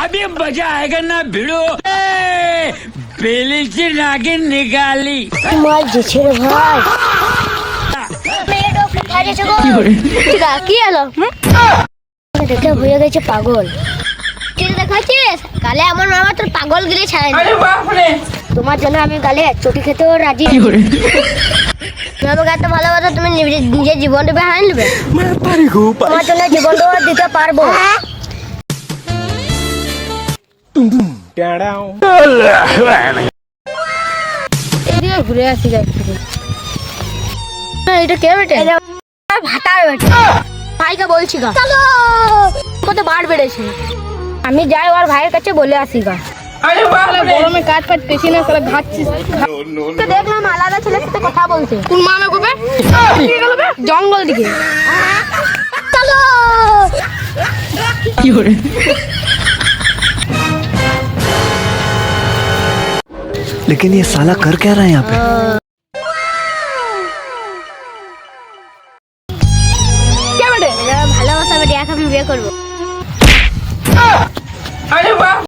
अभी मजा आएगा ना भिड़ो बेली से नागिन निकाली তোমার জেছের ভাই মেয়েটা ফাটে চগো ঠিক আছে কি হলো দেখে হয়ে গেছে পাগল কি দেখাচ্ছিস কালে আমার মামা তোর পাগল গিলে ছাড়াই আরে বাপ রে তোমার জন্য আমি গালে চটি খেতেও রাজি আমাকে এত ভালোবাসো তুমি নিজের জীবনটা বেহাই নেবে তোমার জন্য জীবনটাও দিতে পারবো এদিকে ঘুরে আসি এটা কে বেটে ভাতার বেটে ভাইকে বলছি গা কত বার বেড়েছে আমি যাই ওর ভাইয়ের কাছে বলে আসি গা আরে বাপ রে গরমে কাজ ফাজ পেছি না সালা ঘাটছিস দেখলাম আলাদা ছেলের সাথে কথা বলছে কোন মামা গোবে কি গেল বে জঙ্গল দিকে চলো কি করে लेकिन ये साला कर क्या रहा है यहाँ पे কে বেটে ভালোবাসা বেটে এখন বিয়ে করবো আরে বাপ